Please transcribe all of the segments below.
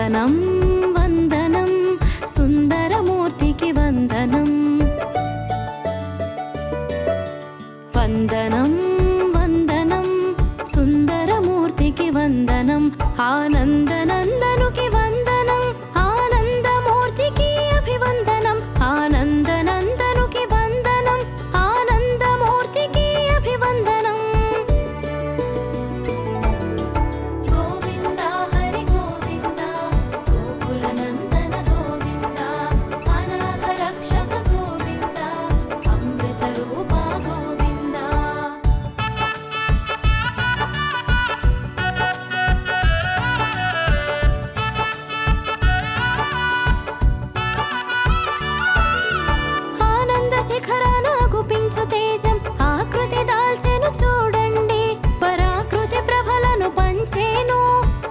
వందనం వందనం సుందరమూర్తికి వందనం వందనం వందనం సుందరమూర్తికి వందనం ఆనందనందనుకి వందనం ఆనందమూర్తికి అభివందనం ఆనందనందనుకి వందనం ఆనందమూర్తికి అభివందనం గోవింద హరి గోవింద గోకులనందన గోవింద అనాథ రక్షక గోవింద అమృత రూప గోవింద ఆనంద శిఖరాన గుపించు తేజం ఆకృతి దాల్చెను చూడండి పరాకృతి ప్రభలను పంచేను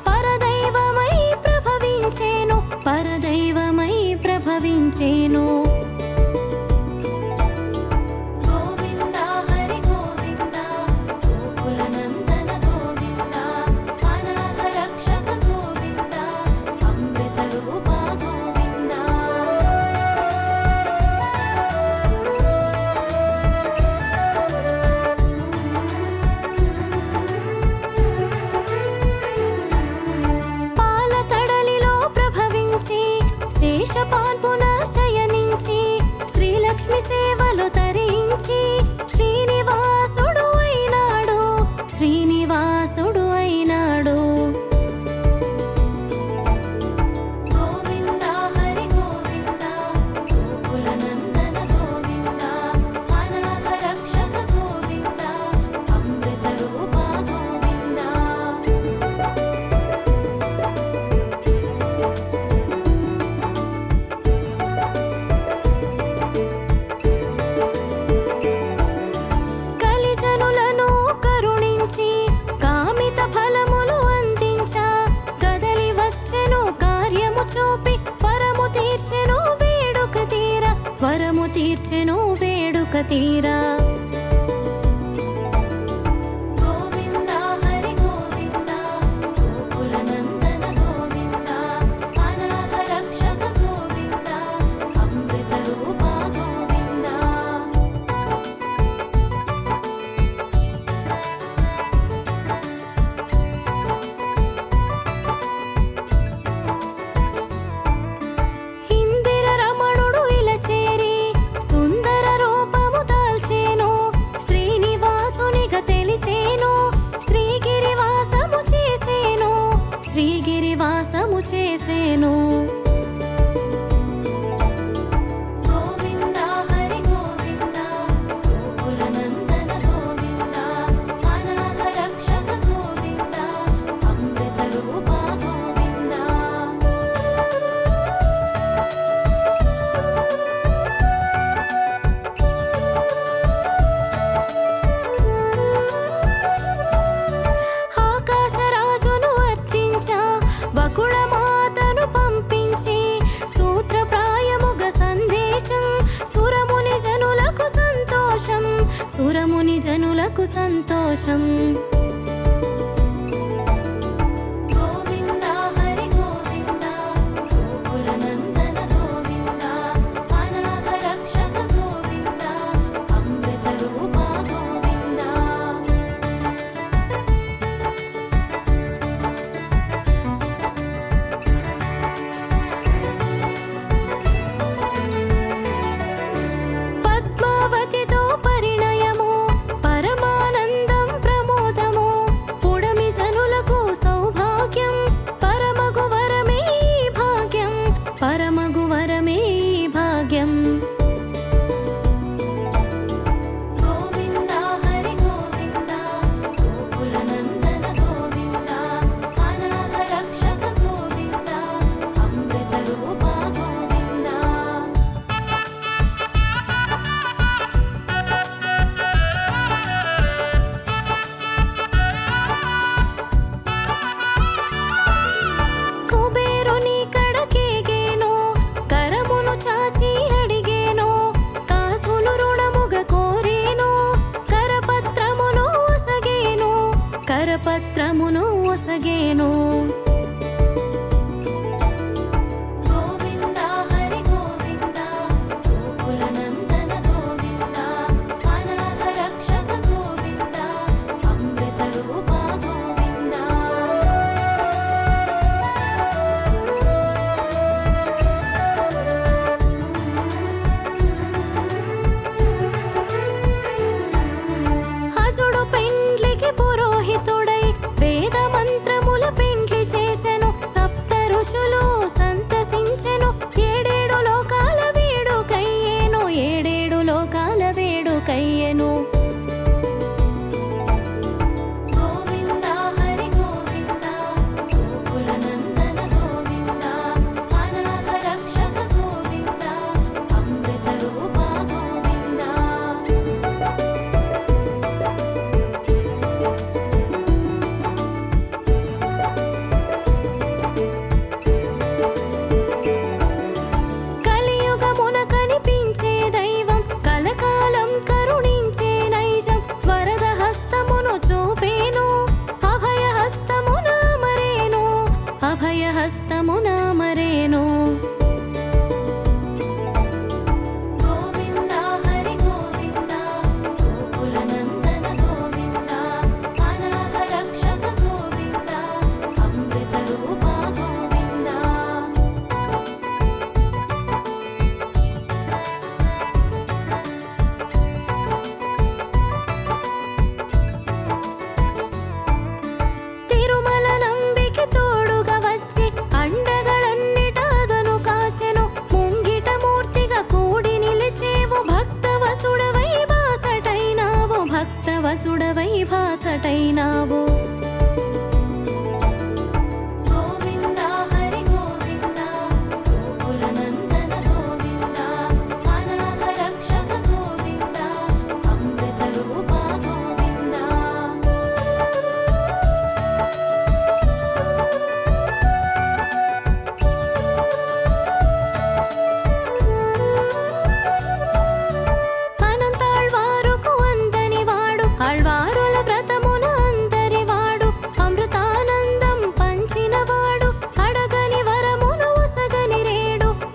పరదైవమై ప్రభవించేను పరదైవమై ప్రభవించేను గోవింద హరి గోవింద గోకులనందన గోవింద అనాథ రక్షక గోవింద అమృత రూప గోవింద పాలతడలిలో ప్రభవించి శేషపాన్పున శయనించి శ్రీలక్ష్మి సేవలు తరించి శ్రీనివాసుడు అయినాడు శ్రీనివాసుడు అయినాడు గోవింద హరి గోవింద గోకులనందన గోవింద అనాథ రక్షక గోవింద అమృత రూప గోవింద కలిజనులను కరుణించి కామిత ఫలములు అందించా కదలి వచ్చెను కార్యము చూపి వరము తీర్చెను వేడుక తీరా వరము తీర్చెను వేడుక తీరా గోవింద హరి గోవింద గోకులనందన గోవింద అనాథ రక్షక గోవింద అమృత రూప గోవింద ఇందిర రమణుడు ఇలా చేరి సుందర రూపము దాల్చేను శ్రీనివాసునిగా తెలిసేను శ్రీగిరివాసము చేసేను శ్రీగిరివాసము చేసేను గోవింద హరి గోవింద గోకులనందన గోవింద అనాథ రక్షక గోవింద అమృత రూప గోవింద ఆకాశరాజును వర్తించా బకుళమాతను పంపించి సూత్రప్రాయముగా సందేశం సురముని జనులకు సంతోషం సురముని జనులకు సంతోషం గోవింద హరి గోవింద గోకులనందన గోవింద అనాథ రక్షక గోవింద అమృత రూప గోవింద పద్మావతితో పరిణయము పరమానందం ప్రమోదము పుడమి జనులకు సౌభాగ్యం పరమగు వరమే ఈ భాగ్యం పరమగు వరమే ఈ భాగ్యం గోవింద హరి గోవింద గోకులనందన గోవింద అనాథ రక్షక గోవింద అమృత రూప గోవింద కుబేరుని కడకేగేను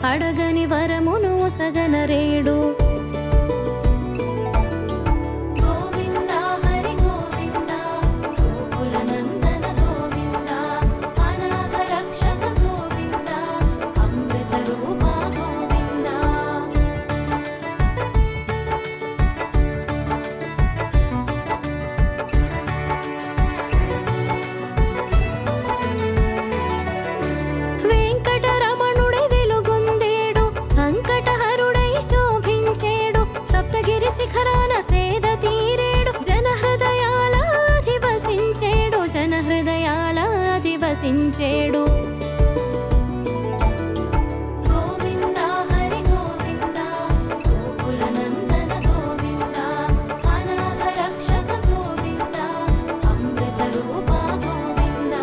అడగని వరమును ఒసగనరేడు. గోవింద హరి గోవింద గోకుల నందన గోవింద అనాథ రక్షక గోవింద అమృత రూప గోవింద. వెంకటరమణుడై వెలుగొందేడు సంకటహరుడై శోభించేడు సప్తగిరి శిఖరాన సేద తీరేడు జనహృదయాల అధివసించేడు జనహృదయాల అధివసించేడు. గోవింద హరి గోవింద గోకుల నందన గోవింద అనాథ రక్షక గోవింద అమృత రూప గోవింద.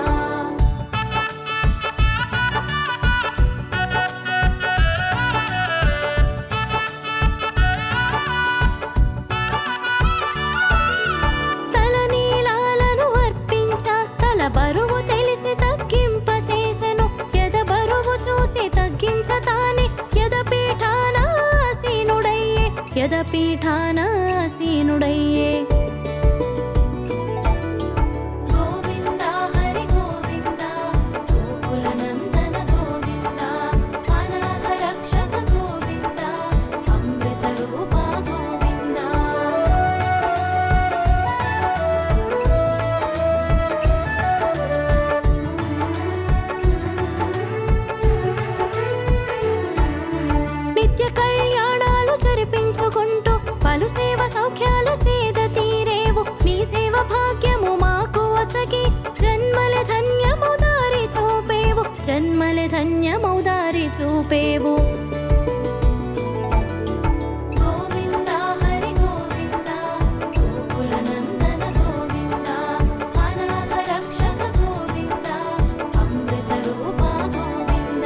తలనీలాలను అర్పించ తల బరువు తెలిసి తగ్గింప చేసెను ఎద బరువు చూసి తగ్గించ తానే యదపీఠాన ఆసీనుడయ్యే యదపీఠాన ఆసీనుడయ్యే. గోవింద హరి గోవింద గోకుల నందన గోవింద అనాథ రక్షక గోవింద అమృత రూప గోవింద. నిత్య కళ్యాణాలు జరిపించుకుంటూ పలు సేవ సౌఖ్యాల సేద తీరేవు నీ సేవ భాగ్యము మాకు ఒసగి జన్మలె ధన్యము దారి చూపేవు జన్మలె ధన్యము దారి చూపేవు. గోవింద హరి గోవింద గోకుల నందన గోవింద అనాథ రక్షక గోవింద అమృత రూప గోవింద.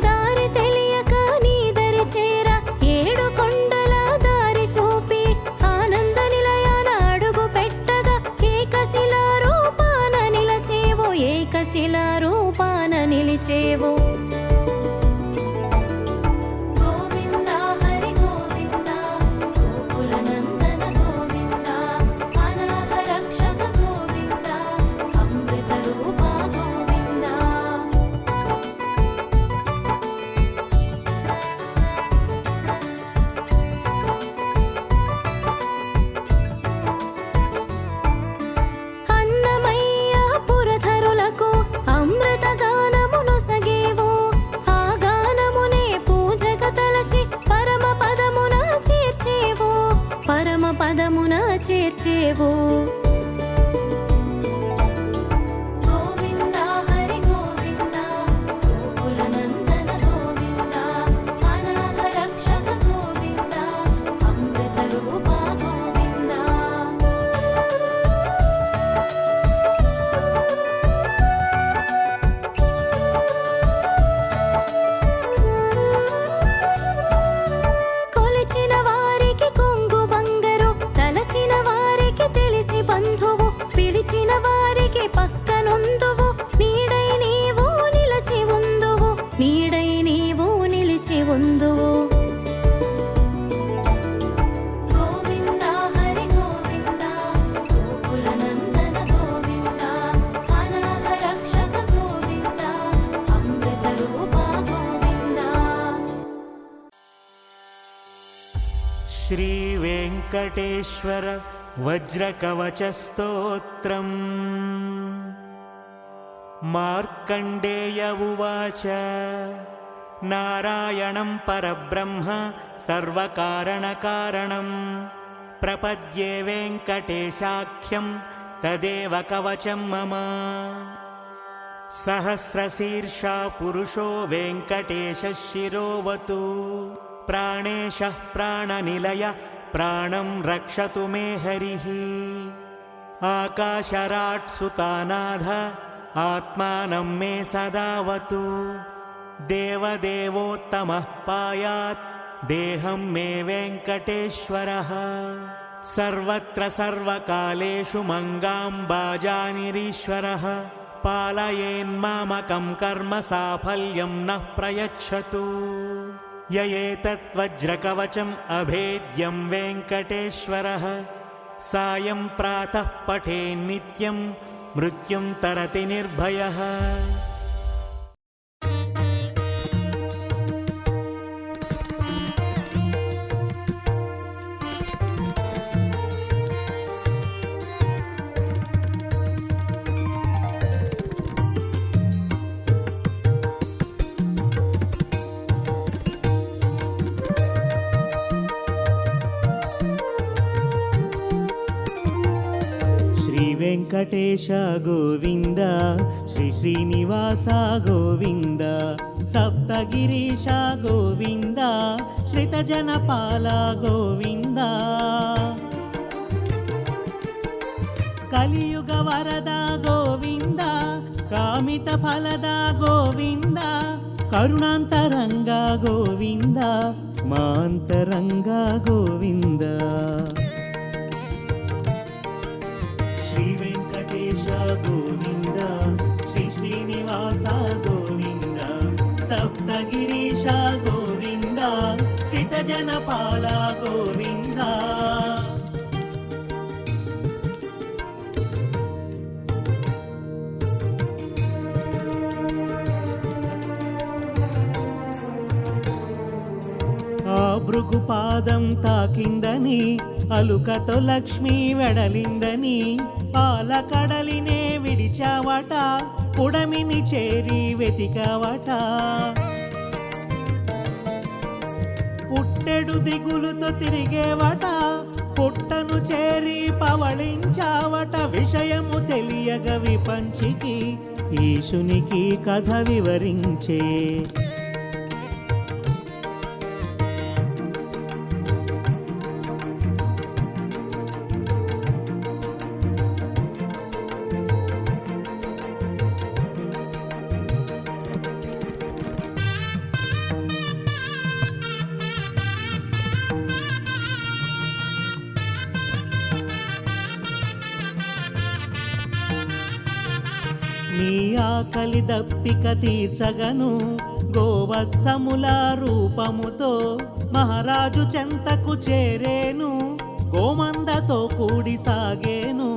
దారి తెలియక నీ దరి చేర ఏడు కొండల దారి చూపి ఆనంద నిలయాన అడుగు పెట్టగా ఏకశిలా రూపాన నిలచేవు ఏకశిలా రూపాన నిలిచేవు. గోవింద హరి గోవింద గోకుల నందన గోవింద అనాథ రక్షక గోవింద అమృత రూప గోవింద. అన్నమయ్య పురధరులకు అమృత గానమునొసగేవు ఆ గానమునే పూజగ తలచి పరమ పదమున చేర్చేవు పరమ పదమున చేర్చేవు. గోవింద హరి గోవింద గోకుల నందన గోవింద అనాథ రక్షక గోవింద అమృత రూప గోవింద. కొలిచిన వారికి కొంగు బంగరు తలచిన వారికి తెలిసి బంధువు పిలిచిన వారికి పక్కనుందువు నీడై నీవు నిలిచి ఉందువు నీడై నీవు నిలిచి ఉందువు. గోవింద హరి గోవింద గోకుల నందన గోవింద అనాథ రక్షక గోవింద అమృత రూప గోవింద. శ్రీ వెంకటేశ్వర వజ్రకవచ స్తోత్రం. మార్కండేయ ఉవాచ నారాయణం పరబ్రహ్మ సర్వకారణకారణం ప్రపద్యే వెంకటేశాఖ్యం తదేవ కవచం మమ. సహస్రశీర్షా పురుషో వెంకటేశः శిరోవతు ప్రాణేశः ప్రాణనిలయ ప్రాణం రక్షతు మే హరిః. ఆకాశరాట్సుతానాథ ఆత్మానం మే సదావతు. దేవదేవోత్తమః పాయాత్ देहं मे वेङ्कटेश्वरः सर्वत्र सर्वकालेषु मङ्गाम्बाजानिरीश्वरः पालयेन्मामकं कर्म साफल्यं नः प्रयच्छतु य एतद्वज्रकवचम् अभेद्यं वेङ्कटेश्वरः सायं प्रातः पठेन्नित्यं मृत्युं तरति निर्भयः వెంకటేశ గోవింద శ్రీ శ్రీనివాస గోవింద సప్తగిరీశ గోవింద శ్రితజనపాల గోవింద కలియుగ వరద గోవింద కామిత ఫలద గోవింద కరుణాంతరంగ గోవింద మాంతరంగ గోవింద గోవింద శ్రీ శ్రీనివాస గోవింద సప్తగిరీశ గోవింద శ్రితజనపాల గోవింద ఆ భృగుపాదం తాకిందని అలుకతో లక్ష్మి వెడలిందని పాలకడలినే విడిచావట పుడమిని చేరి వెతికావట పుట్టెడు దిగులుతో తిరిగేవట పుట్టను చేరి పవళించావట విషయము తెలియగ విపంచికి ఈశునికి కథ వివరించే నీ ఆకలి దప్పిక తీర్చగను గోవత్సముల రూపముతో మహారాజు చెంతకు చేరేను గోమందతో కూడి సాగేను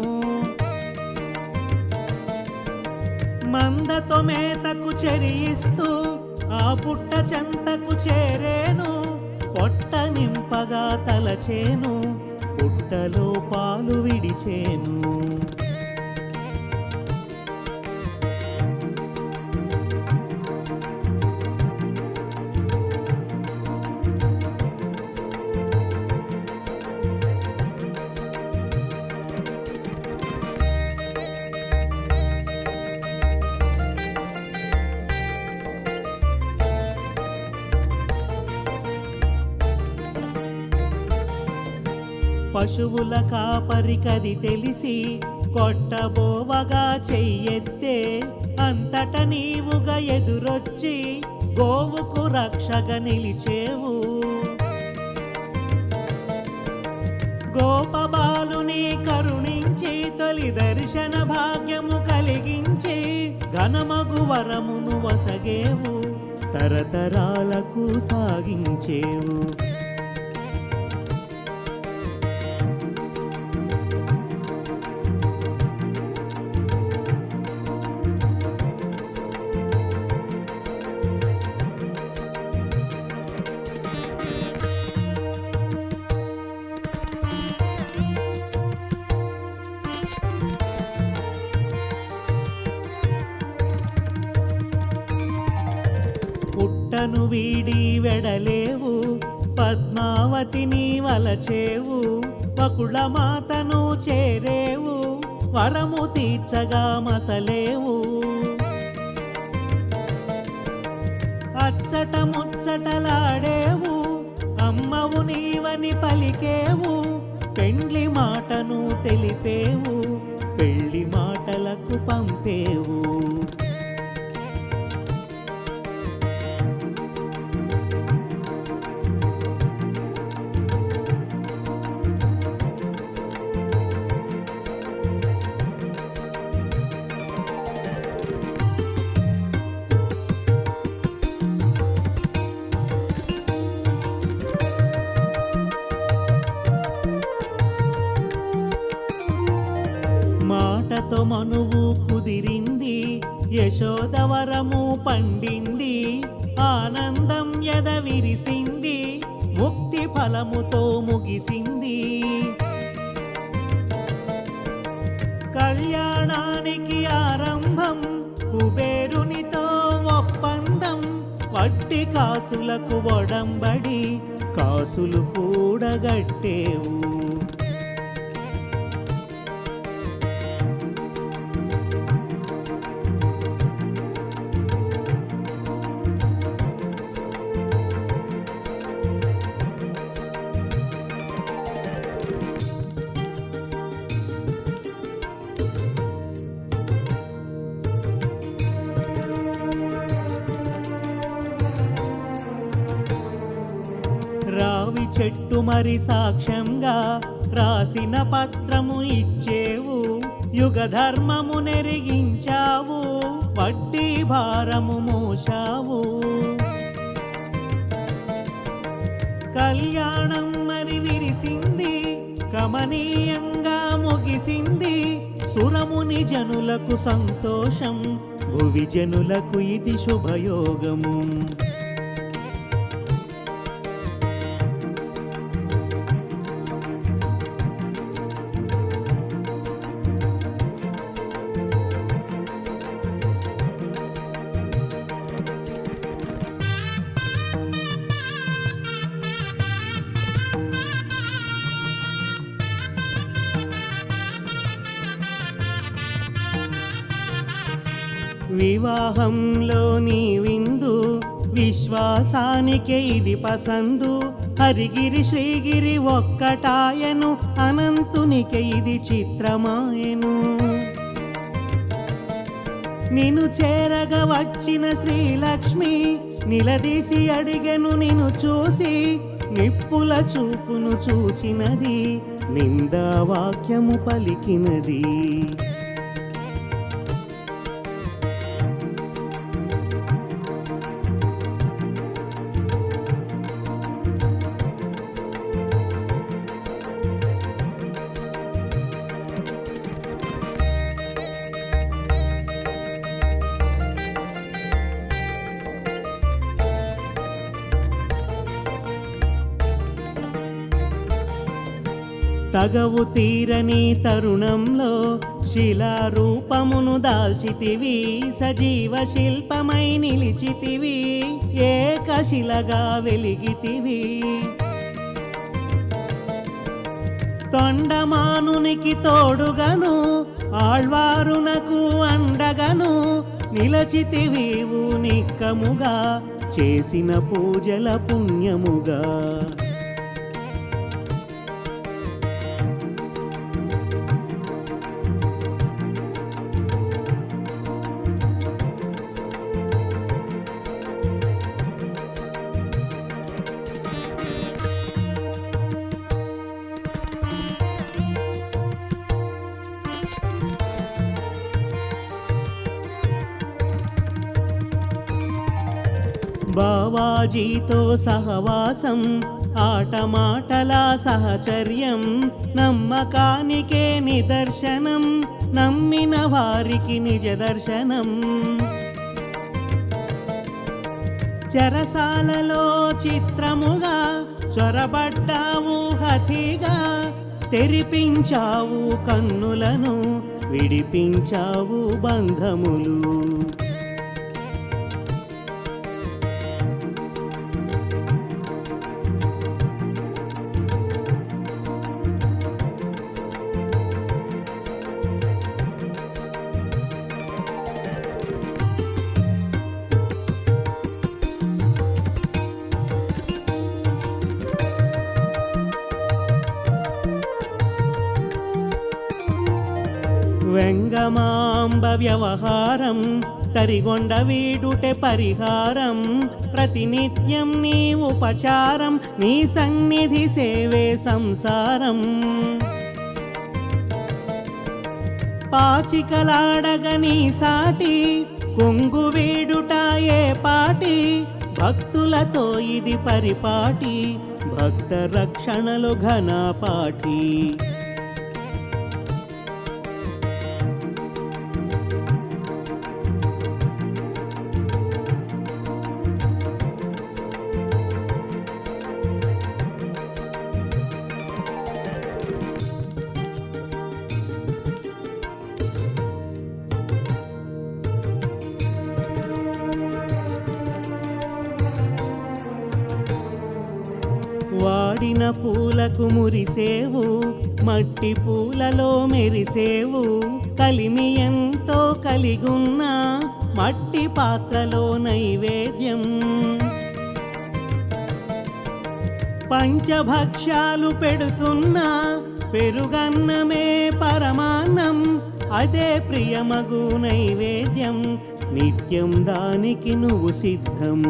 మందతో మేతకు చెరియిస్తూ ఆ పుట్ట చెంతకు చేరేను పొట్ట నింపగా తలచేను పుట్టలో పాలు విడిచేను పశువుల కాపరికది తెలిసి కొట్టబోవగా చెయ్యెత్తే అంతట నీవుగా ఎదురొచ్చి గోవుకు రక్షగా నిలిచేవు గోపబాలుని కరుణించి తొలి దర్శన భాగ్యము కలిగించి ఘనమగు వరమును వసగేవు తరతరాలకు సాగించేవు పుట్టను వీడి వెడలేవు పద్మావతిని వలచేవు వకుళ మాతను చేరేవు వరము తీర్చగా మసలేవు అచ్చట ముచ్చటలాడేవు అమ్మవు నీవని పలికేవు పెండ్లి మాటను తెలిపేవు పెళ్లి మాటలకు పంపేవు అమ్మతో మనువు కుదిరింది, యశోదవరము పండింది, ఆనందం ఎద విరిసింది, ముక్తి ఫలముతో ముగిసింది. కళ్యాణానికి ఆరంభం, కుబేరునితో ఒప్పందం, వడ్డీ కాసులకు ఒడంబడి కాసులు కూడగట్టేవు. రావి చెట్టు మరి సాక్ష్యంగా రాసిన పత్రము ఇచ్చేవు, యుగ ధర్మము నెరిగించావు, వడ్డీ భారము మోశావు. కళ్యాణం మరి విరిసింది, కమనీయంగా ముగిసింది, సురముని జనులకు సంతోషం, భువి జనులకు ఇది శుభయోగము. వివాహంలో నీ విందు, విశ్వాసానికే ఇది పసందు, హరిగిరి శ్రీగిరి ఒక్కటాయను, అనంతునికే ఇది చిత్రమాయను. నిన్ను చేరగా వచ్చిన శ్రీలక్ష్మి నిలదీసి అడిగెను నిన్ను చూసి, నిప్పుల చూపును చూచినది, నిందా వాక్యము పలికినది. తగవు తీరని తరుణంలో శిలారూపమును దాల్చితివి, సజీవ శిల్పమై నిలిచితివి, ఏకశిలగా వెలిగితివి. తొండమానునికి తోడుగను, ఆళ్వారునకు అండగను, నిలచితివీవు నిక్కముగా, చేసిన పూజల పుణ్యముగా. బావాజీతో సహవాసం, ఆటమాటల సహచర్యం, నమ్మకానికే నిదర్శనం, నమ్మిన వారికి నిజ దర్శనం. చెరసాలలో చిత్రముగా చొరబడ్డావు హతిగా, తెరిపించావు కన్నులను, విడిపించావు బంధములు. వెంగమాంబ వ్యవహారం, తరిగొండ వీడుటే పరిహారం, ప్రతినిత్యం నీ ఉపచారం, నీ సన్నిధి సేవే సంసారం. పాచికలాడగ నీ సాటి, కొంగు వీడుట ఏ పాటి, భక్తులతో ఇది పరిపాటి, భక్త రక్షణలు ఘనపాటి. పూసిన పూలకు మురిసేవు, మట్టి పూలలో మెరిసేవు. కలిమి ఎంతో కలిగున్న మట్టి పాత్రలో నైవేద్యం. పంచభక్ష్యాలు పెడుతున్నా పెరుగన్నమే పరమాన్నం, అదే ప్రియమగు నైవేద్యం. నిత్యం దానికి నువ్వు సిద్ధం.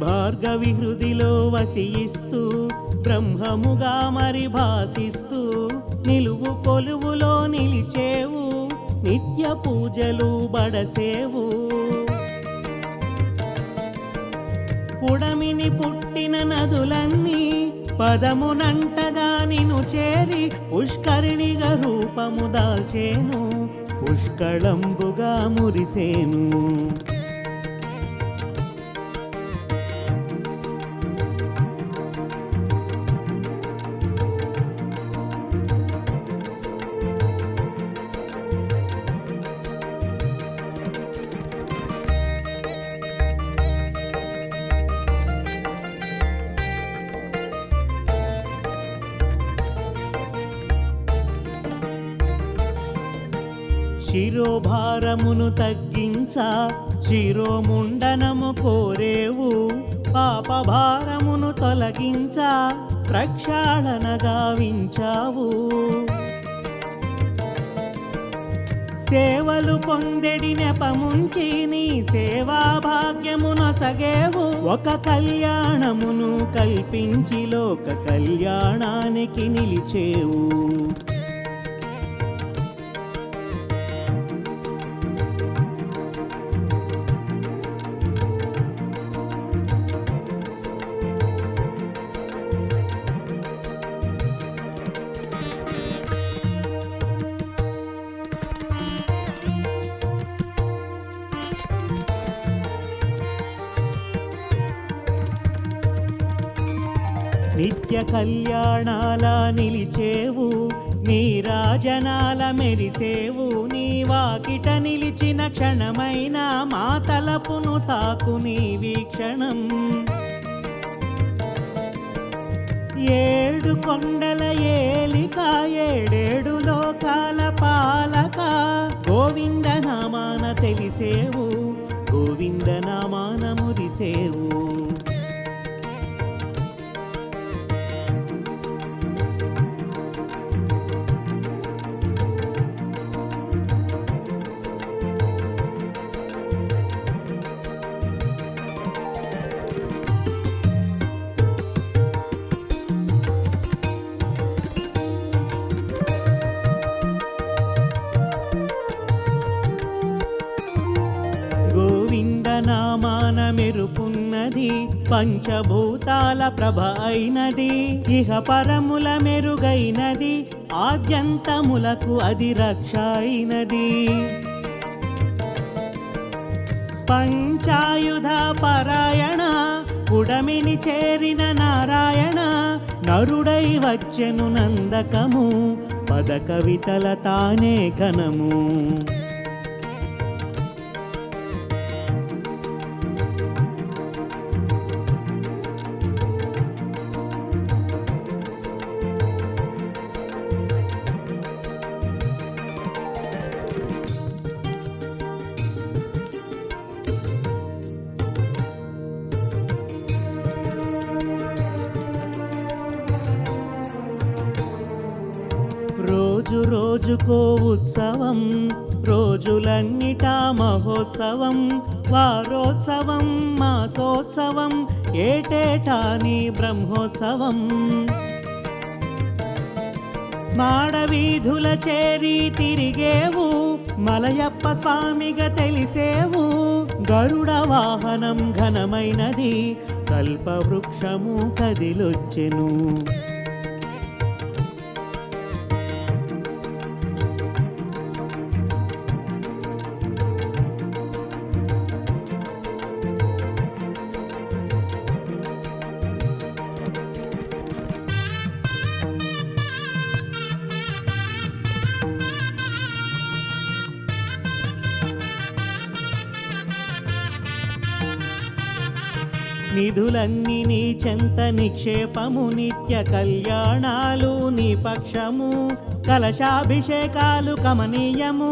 భార్గవి హృదిలో వసియిస్తూ బ్రహ్మముగా మరి భాసిస్తూ నిలువు కొలువులో నిలిచేవు, నిత్య పూజలు బడసేవు. పుడమిని పుట్టిన నదులన్నీ పదమునంటగా నిను చేరి పుష్కరిణిగా రూపము దాల్చేను, పుష్కళంబుగా మురిసేను. శిరోభారమును తగ్గించా శిరోముండనము కోరేవు, పాపభారమును తొలగించా ప్రక్షాళన గావించావు. సేవలు పొందెడి నెపముంచి నీ సేవా భాగ్యమునొసగేవు. ఒక కళ్యాణమును కల్పించి లోక కళ్యాణానికి నిలిచేవు. నిత్య కళ్యాణాల నిలిచేవు, నీరాజనాల మెరిసేవు. నీ వాకిట నిలిచిన క్షణమైన మా తలపును తాకు నీ వీక్షణం. ఏడు కొండల ఏలిక ఏడేడు లోకాల పాలక, గోవింద నామాన తెలిసేవు, గోవింద నామాన మురిసేవు. నామాన మెరుపున్నది పంచభూతాల ప్రభ అయినది, ఇహ పరముల మెరుగైనది ఆద్యంతములకు అది రక్ష అయినది. పంచాయుధ పరాయణ పుడమిని చేరిన నారాయణ, నరుడై వచ్చెను నందకము పద కవితల తానే ఘనము. రోజు రోజుకో ఉత్సవం, రోజులన్నిటా మహోత్సవం. వారోత్సవం మాసోత్సవం, ఏటేటా నీ బ్రహ్మోత్సవం. మాడవీధుల చేరి తిరిగేవు, మలయప్ప స్వామిగా తెలిసేవు. గరుడ వాహనం ఘనమైనది, కల్పవృక్షము కదిలొచ్చెను. నిధులన్నీ నీ చెంత నిక్షేపము, నిత్య కళ్యాణాలు నీ పక్షము, కలశాభిషేకాలు కమనీయము,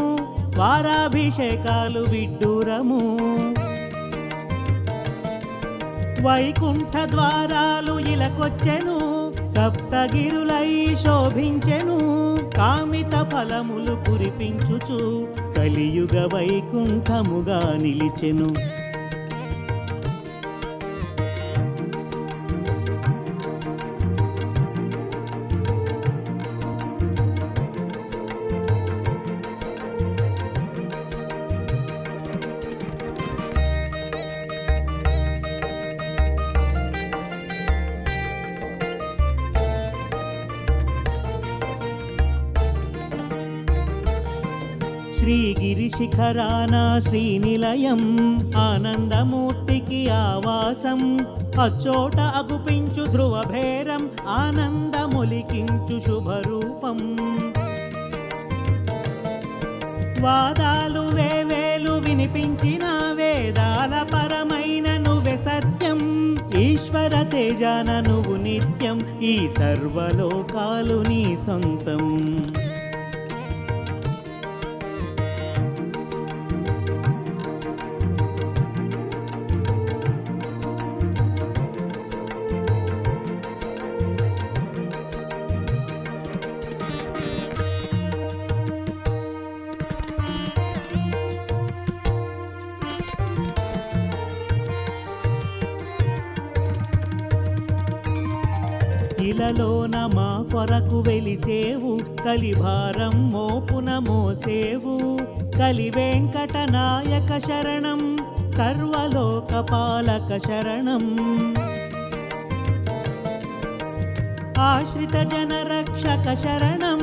వారాభిషేకాలు విడ్డూరము. వైకుంఠ ద్వారాలు ఇలకొచ్చెను, సప్తగిరులై శోభించెను, కామిత ఫలములు కురిపించుచు కలియుగ వైకుంఠముగా నిలిచెను. శ్రీగిరి శిఖరాన శ్రీనిలయం, ఆనందమూర్తికి ఆవాసం, అచ్చోట అగుపించు ధ్రువభేరం, ఆనందమొలికించు శుభరూపం. వాదాలు వేవేలు వినిపించిన వేదాల పరమైన నువ్వే సత్యం, ఈశ్వర తేజాన నువ్వు నిత్యం, ఈ సర్వలోకాలు నీ సొంతం. ఇలలోన మా కొరకు వెలిసేవు, కలిభారం మోపున మోసేవు, కలి వెంకట నాయక శరణం, సర్వలోక పాలక శరణం. ఆశ్రిత జన రక్షక శరణం,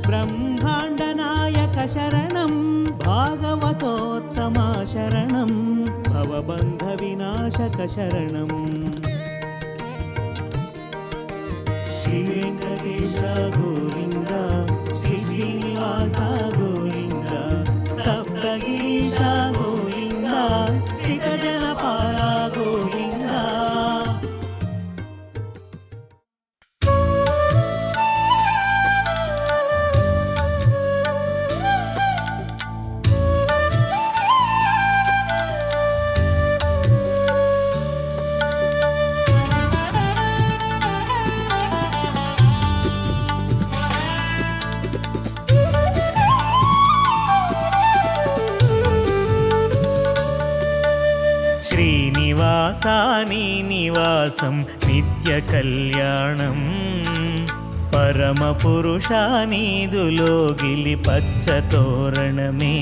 బ్రహ్మాండ నాయక శరణం, భాగవతోత్తమ శరణం, భవబంధ వినాశక శరణం. శ్రీ వెంకటేశ గోవింద, శ్రీ శ్రీనివాస గోవింద, సప్తగిరీశ గోవింద, శ్రీత జనపాల గోవింద. శ్రీనివాసాని నివాసం నిత్య కళ్యాణం, పరమ పురుషానీదులోగిలి పచ్చ తోరణమే.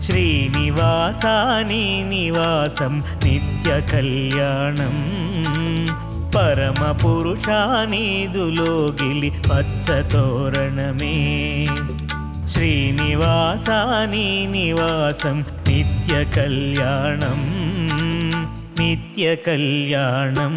శ్రీనివాసాని నివాసం నిత్య కళ్యాణం, పరమ పురుషానీదులోగిలి పచ్చ తోరణమే. శ్రీనివాసాని నివాసం నిత్య కళ్యాణం, నిత్య కళ్యాణం.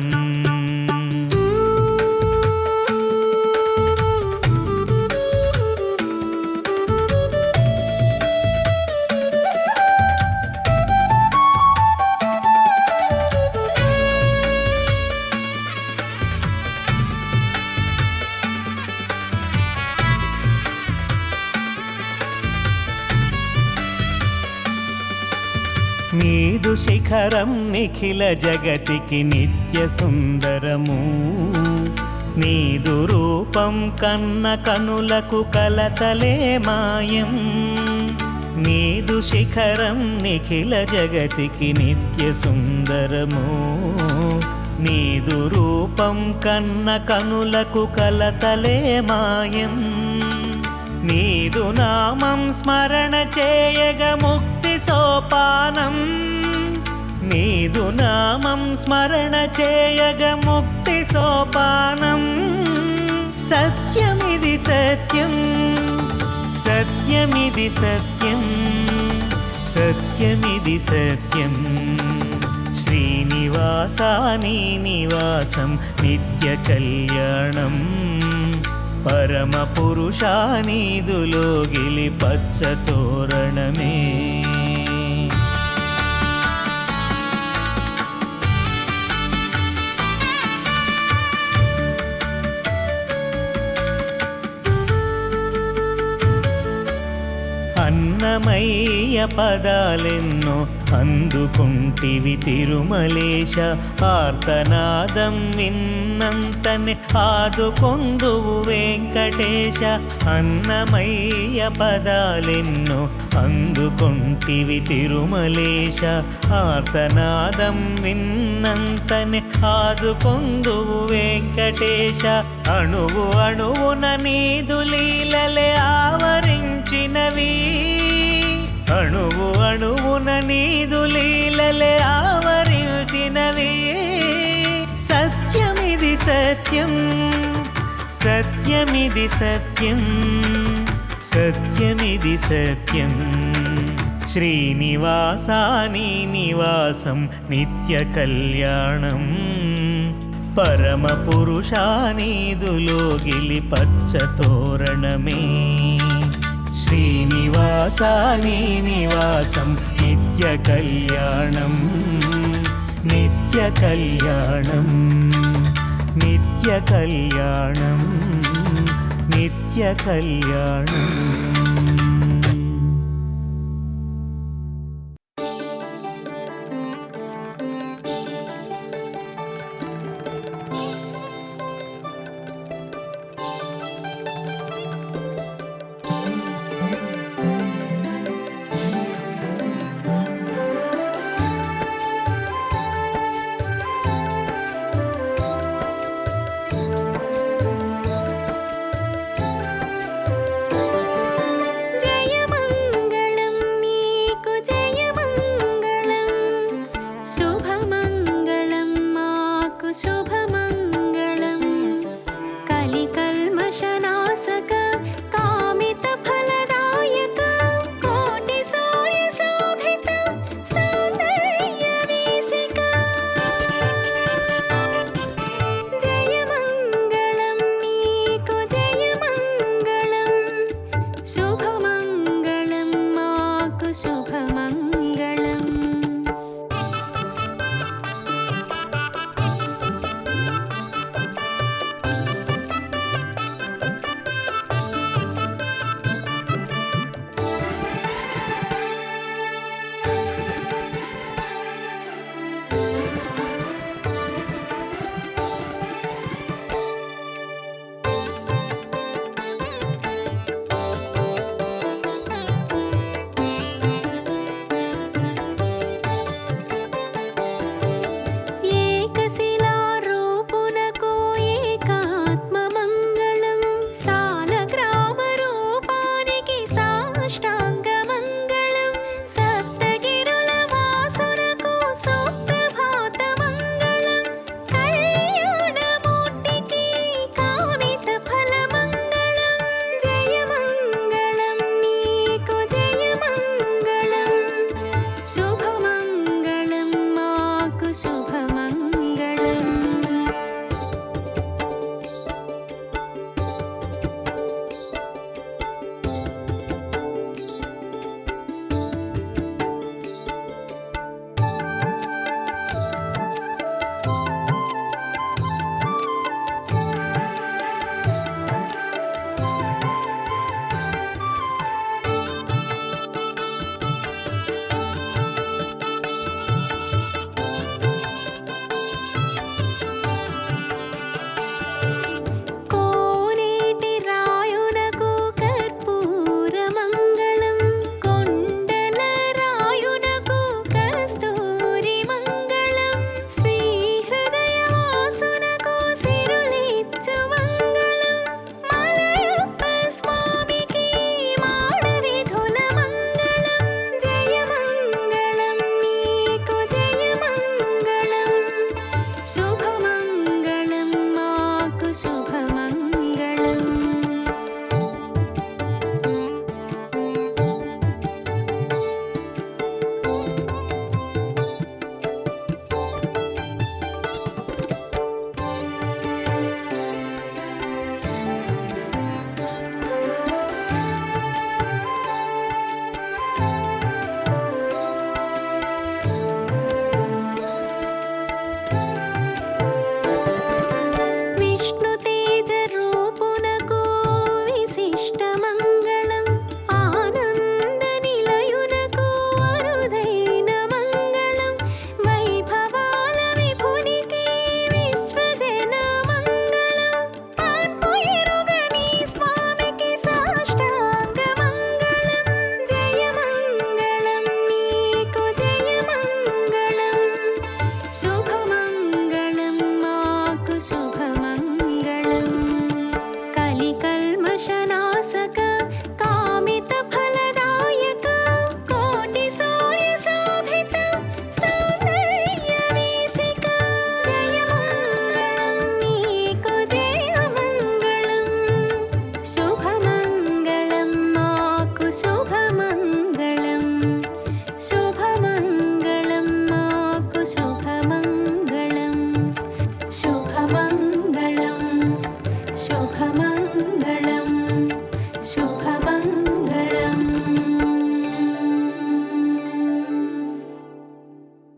నీదు శిఖరం నిఖిల జగతికి నిత్య సుందరము, నీదు రూపం కన్న కనులకు కలతలే మాయం. నీదు శిఖరం నిఖిల జగతికి నిత్య సుందరము, నీదు రూపం కన్న కనులకు కలతలే మాయం. నీదు నామం స్మరణ చేయగ ముక్తి సోపానం, నీదు నామం స్మరణ చేయగ ముక్తి సోపానం. సత్యమిది సత్యం, సత్యమిది సత్యం, సత్యమిది సత్యం. శ్రీనివాసాని నివాసం నిత్య కళ్యాణం, పరమ పురుషానీదులోగిలి పచ్చ తోరణమే. అన్నమయ్య పదాలెన్నో అందుకుంటివి తిరుమలేశ ఆర్తనాదం విన్నంతనే ఆదుకొందువు వెంకటేశ అన్నమయ్య పదాలెన్నో అందుకొంటివి తిరుమలేశ ఆర్తనాదం విన్నంతనే ఆదుకొందువు వెంకటేశ అణువు అణువున నీదు లీలలే ఆవరించినవి అణువు అణువున నీదు లీలలే ఆవరించినవి సత్యమిది సత్యం సత్యమిది సత్యం సత్యమిది సత్యం శ్రీనివాసాని నివాసం నిత్య కళ్యాణం పరమ పురుషానీదులోగిలి పచ్చ తోరణమే శ్రీనివాసాని నివాసం నిత్య కళ్యాణం నిత్య కళ్యాణం నిత్య కళ్యాణం నిత్య కళ్యాణం